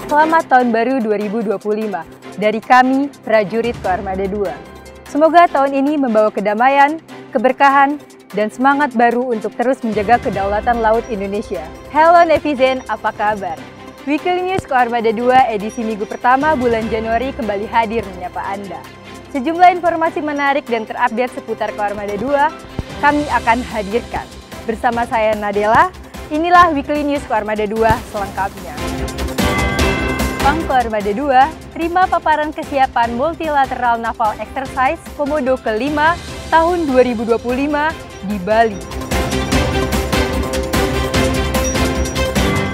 Selamat Tahun Baru 2025 dari kami, prajurit Koarmada 2. Semoga tahun ini membawa kedamaian, keberkahan, dan semangat baru untuk terus menjaga kedaulatan laut Indonesia. Halo netizen, apa kabar? Weekly News Koarmada 2 edisi minggu pertama bulan Januari kembali hadir menyapa Anda. Sejumlah informasi menarik dan terupdate seputar Koarmada 2 kami akan hadirkan. Bersama saya Nadela, inilah Weekly News Koarmada 2 selengkapnya. Pang Koarmada 2 terima paparan kesiapan Multilateral Naval Exercise Komodo ke-5 tahun 2025 di Bali.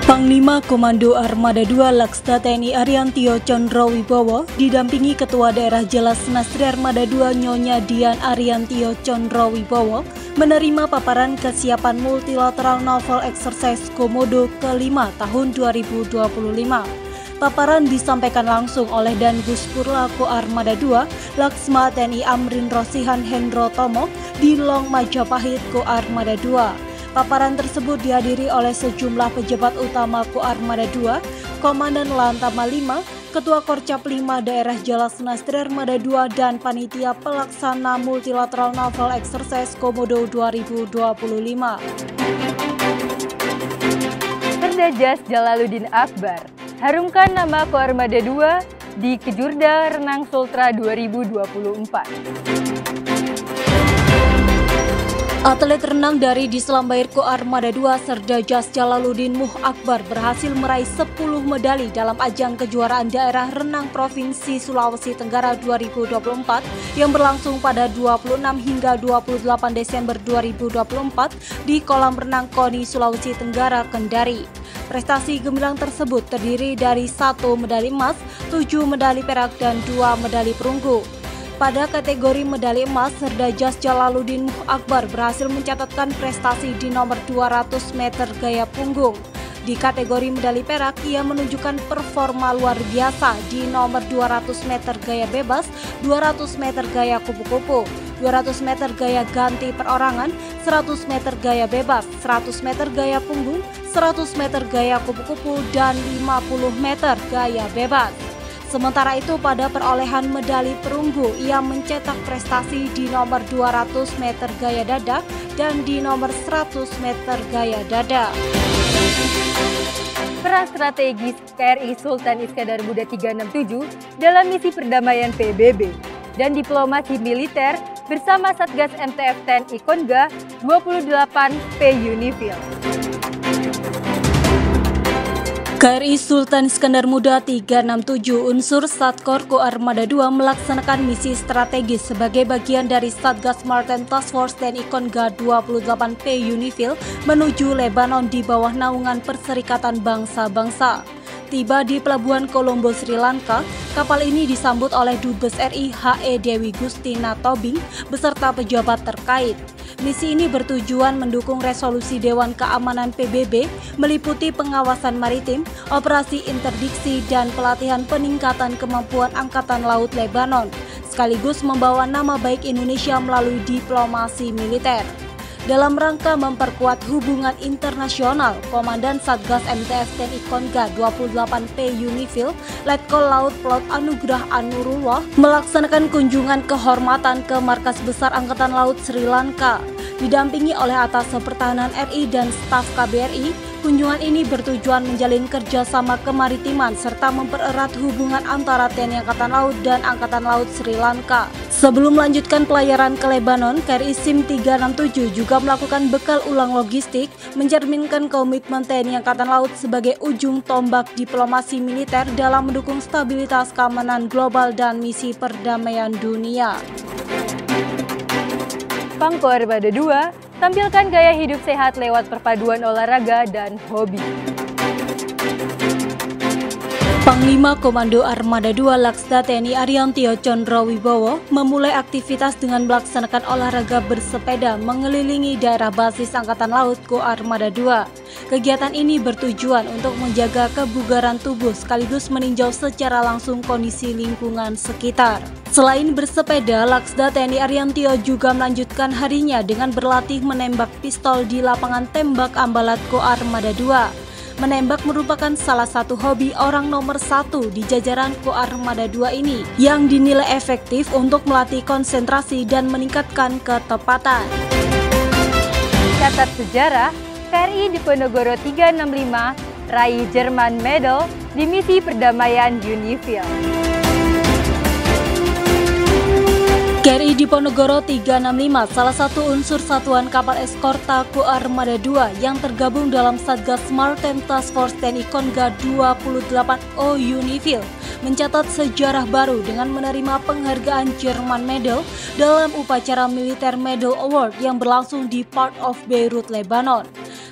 Panglima Komando Armada 2 Laksda TNI Ariantio Condrowibowo didampingi Ketua Daerah Jalasnastri Armada 2 Nyonya Dian Ariantio Condrowibowo menerima paparan kesiapan Multilateral Naval Exercise Komodo ke-5 tahun 2025. Paparan disampaikan langsung oleh Dangus Purlako Armada 2 Laksma TNI Amrin Rosihan Hendro Tomo di Long Majapahit Ko Armada 2. Paparan tersebut dihadiri oleh sejumlah pejabat utama Ko Armada 2, Komandan Lantama 5, Ketua Korcap 5 Daerah Jalasnastri Armada 2 dan Panitia Pelaksana Multilateral Naval Exercise Komodo 2025. Serdajas Jalaluddin Akbar harumkan nama Koarmada 2 di Kejurda Renang Sultra 2024. Atlet renang dari Dislambair Ko Armada 2 Serdajas Jalaluddin Muh Akbar berhasil meraih 10 medali dalam ajang kejuaraan daerah renang Provinsi Sulawesi Tenggara 2024 yang berlangsung pada 26 hingga 28 Desember 2024 di kolam renang KONI Sulawesi Tenggara, Kendari. Prestasi gemilang tersebut terdiri dari 1 medali emas, 7 medali perak dan 2 medali perunggu. Pada kategori medali emas, Serdajas Jalaluddin Muh Akbar berhasil mencatatkan prestasi di nomor 200 meter gaya punggung. Di kategori medali perak, ia menunjukkan performa luar biasa di nomor 200 meter gaya bebas, 200 meter gaya kupu-kupu, 200 meter gaya ganti perorangan, 100 meter gaya bebas, 100 meter gaya punggung, 100 meter gaya kupu-kupu, dan 50 meter gaya bebas. Sementara itu pada perolehan medali perunggu, ia mencetak prestasi di nomor 200 meter gaya dada dan di nomor 100 meter gaya dada. Peran strategis KRI Sultan Iskandar Muda 367 dalam misi perdamaian PBB dan diplomasi militer bersama Satgas MTF TNI Konga 28 P Unifil. KRI Sultan Iskandar Muda 367 unsur Satkor Ko Armada 2 melaksanakan misi strategis sebagai bagian dari Satgas Maritime Task Force TNI Konga 28 P Unifil menuju Lebanon di bawah naungan Perserikatan Bangsa-Bangsa. Tiba di Pelabuhan Kolombo, Sri Lanka, kapal ini disambut oleh Dubes RI HE Dewi Gustina Tobing beserta pejabat terkait. Misi ini bertujuan mendukung resolusi Dewan Keamanan PBB meliputi pengawasan maritim, operasi interdiksi, dan pelatihan peningkatan kemampuan Angkatan Laut Lebanon, sekaligus membawa nama baik Indonesia melalui diplomasi militer. Dalam rangka memperkuat hubungan internasional, Komandan Satgas MTF TNI Konga 28 P Unifil, Letkol Laut Plot Anugrah Anurullah melaksanakan kunjungan kehormatan ke Markas Besar Angkatan Laut Sri Lanka. Didampingi oleh Atase Pertahanan RI dan staf KBRI, kunjungan ini bertujuan menjalin kerjasama kemaritiman serta mempererat hubungan antara TNI Angkatan Laut dan Angkatan Laut Sri Lanka. Sebelum melanjutkan pelayaran ke Lebanon, KRI SIM 367 juga melakukan bekal ulang logistik, mencerminkan komitmen TNI Angkatan Laut sebagai ujung tombak diplomasi militer dalam mendukung stabilitas keamanan global dan misi perdamaian dunia. Pang Koarmada 2 tampilkan gaya hidup sehat lewat perpaduan olahraga dan hobi. Panglima Komando Armada 2 Laksda TNI Ariantio Condrowibowo memulai aktivitas dengan melaksanakan olahraga bersepeda mengelilingi daerah basis Angkatan Laut Ko Armada 2. Kegiatan ini bertujuan untuk menjaga kebugaran tubuh sekaligus meninjau secara langsung kondisi lingkungan sekitar. Selain bersepeda, Laksda TNI Ariantio juga melanjutkan harinya dengan berlatih menembak pistol di lapangan tembak Ambalat Ko Armada 2. Menembak merupakan salah satu hobi orang nomor 1 di jajaran Koarmada 2 ini yang dinilai efektif untuk melatih konsentrasi dan meningkatkan ketepatan. Catat sejarah, KRI Diponegoro 365 raih German Medal di misi perdamaian UNIFIL. KRI Diponegoro 365 salah satu unsur satuan kapal eskorta Koarmada 2 yang tergabung dalam Satgas Maritime Task Force TNI Konga 28O UNIFIL mencatat sejarah baru dengan menerima penghargaan German Medal dalam upacara Military Medal Award yang berlangsung di Port of Beirut, Lebanon.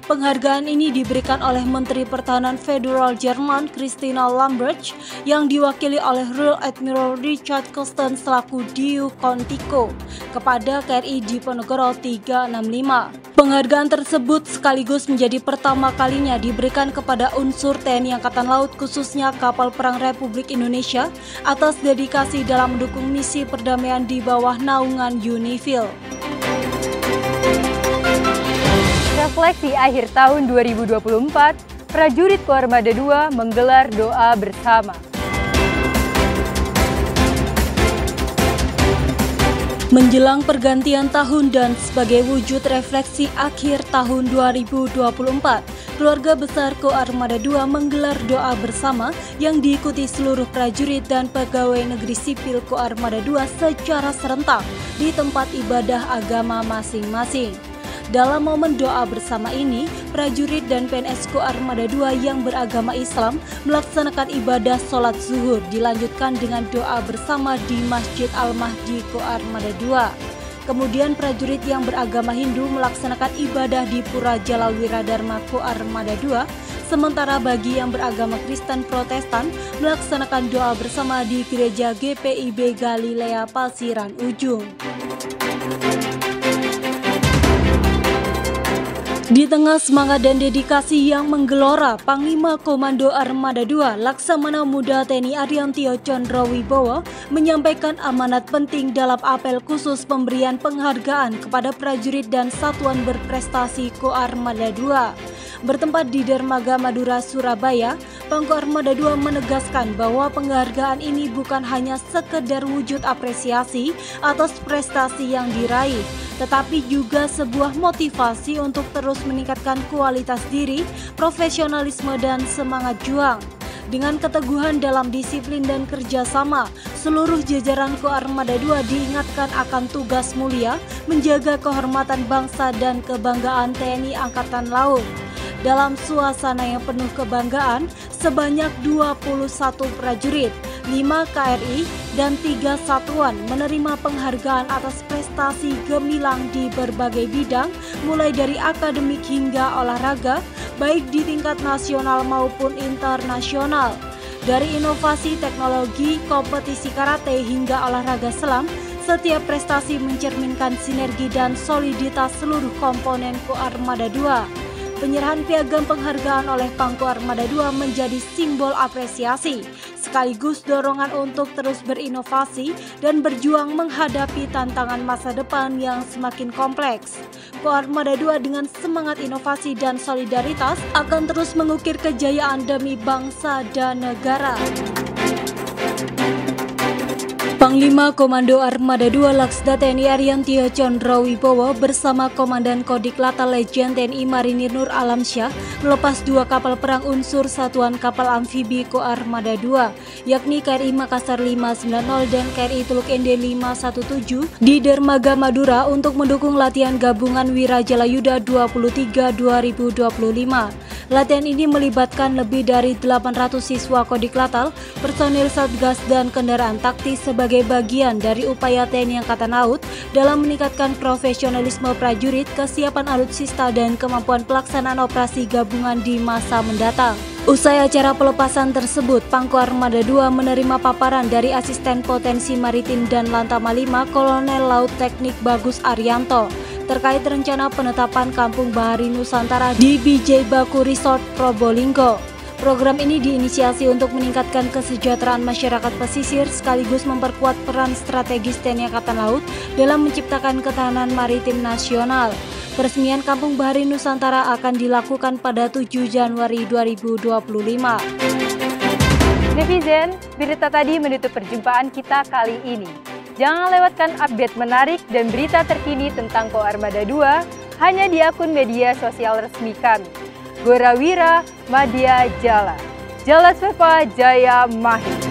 Penghargaan ini diberikan oleh Menteri Pertahanan Federal Jerman Christina Lambrecht yang diwakili oleh Rear Admiral Richard Kosten selaku Diu Kontiko kepada KRI Diponegoro 365. Penghargaan tersebut sekaligus menjadi pertama kalinya diberikan kepada unsur TNI Angkatan Laut khususnya kapal perang Republik Indonesia atas dedikasi dalam mendukung misi perdamaian di bawah naungan UNIFIL. Refleksi akhir tahun 2024, prajurit Koarmada 2 menggelar doa bersama. Menjelang pergantian tahun dan sebagai wujud refleksi akhir tahun 2024, keluarga besar Koarmada 2 menggelar doa bersama yang diikuti seluruh prajurit dan pegawai negeri sipil Koarmada 2 secara serentak di tempat ibadah agama masing-masing. Dalam momen doa bersama ini, prajurit dan PNS Koarmada 2 yang beragama Islam melaksanakan ibadah sholat zuhur dilanjutkan dengan doa bersama di Masjid Al-Mahdi Koarmada 2. Kemudian prajurit yang beragama Hindu melaksanakan ibadah di Pura Jalawiradharma Koarmada 2, sementara bagi yang beragama Kristen Protestan melaksanakan doa bersama di Gereja GPIB Galilea Pasiran Ujung. Di tengah semangat dan dedikasi yang menggelora, Panglima Komando Armada 2 Laksamana Muda TNI Ariantio Condrowibowo menyampaikan amanat penting dalam apel khusus pemberian penghargaan kepada prajurit dan satuan berprestasi Koarmada 2. Bertempat di Dermaga Madura, Surabaya, Pangko Armada 2 menegaskan bahwa penghargaan ini bukan hanya sekedar wujud apresiasi atas prestasi yang diraih, tetapi juga sebuah motivasi untuk terus meningkatkan kualitas diri, profesionalisme, dan semangat juang. Dengan keteguhan dalam disiplin dan kerjasama, seluruh jajaran Koarmada 2 diingatkan akan tugas mulia menjaga kehormatan bangsa dan kebanggaan TNI Angkatan Laut. Dalam suasana yang penuh kebanggaan, sebanyak 21 prajurit, 5 KRI, dan 3 satuan menerima penghargaan atas prestasi gemilang di berbagai bidang, mulai dari akademik hingga olahraga, baik di tingkat nasional maupun internasional. Dari inovasi teknologi, kompetisi karate hingga olahraga selam, setiap prestasi mencerminkan sinergi dan soliditas seluruh komponen Koarmada 2. Penyerahan piagam penghargaan oleh Pangko Armada 2 menjadi simbol apresiasi, sekaligus dorongan untuk terus berinovasi dan berjuang menghadapi tantangan masa depan yang semakin kompleks. Koarmada 2 dengan semangat inovasi dan solidaritas akan terus mengukir kejayaan demi bangsa dan negara. Panglima Komando Armada 2 Laksda TNI Ariantio Condrowibowo bersama Komandan Kodik Lata Legend TNI Marinir Nur Alamsyah melepas 2 kapal perang unsur satuan kapal amfibi Koarmada 2, yakni KRI Makassar 590 dan KRI Teluk Ende 517 di Dermaga Madura untuk mendukung latihan gabungan Wirajalayuda 23 2025. Latihan ini melibatkan lebih dari 800 siswa Kodik Latal, personil Satgas dan kendaraan taktis sebagai bagian dari upaya TNI Angkatan Laut dalam meningkatkan profesionalisme prajurit, kesiapan alutsista dan kemampuan pelaksanaan operasi gabungan di masa mendatang. Usai acara pelepasan tersebut, Pangko Armada 2 menerima paparan dari Asisten Potensi Maritim dan Lantama 5 Kolonel Laut Teknik Bagus Arianto terkait rencana penetapan Kampung Bahari Nusantara di BJ Baku Resort Probolinggo. Program ini diinisiasi untuk meningkatkan kesejahteraan masyarakat pesisir sekaligus memperkuat peran strategis TNI Angkatan Laut dalam menciptakan ketahanan maritim nasional. Peresmian Kampung Bahari Nusantara akan dilakukan pada 7 Januari 2025. Netizen, berita tadi menutup perjumpaan kita kali ini. Jangan lewatkan update menarik dan berita terkini tentang Koarmada 2 hanya di akun media sosial resmi kami. Gorawira Madya Jala, Jala Sveva Jaya Mahir.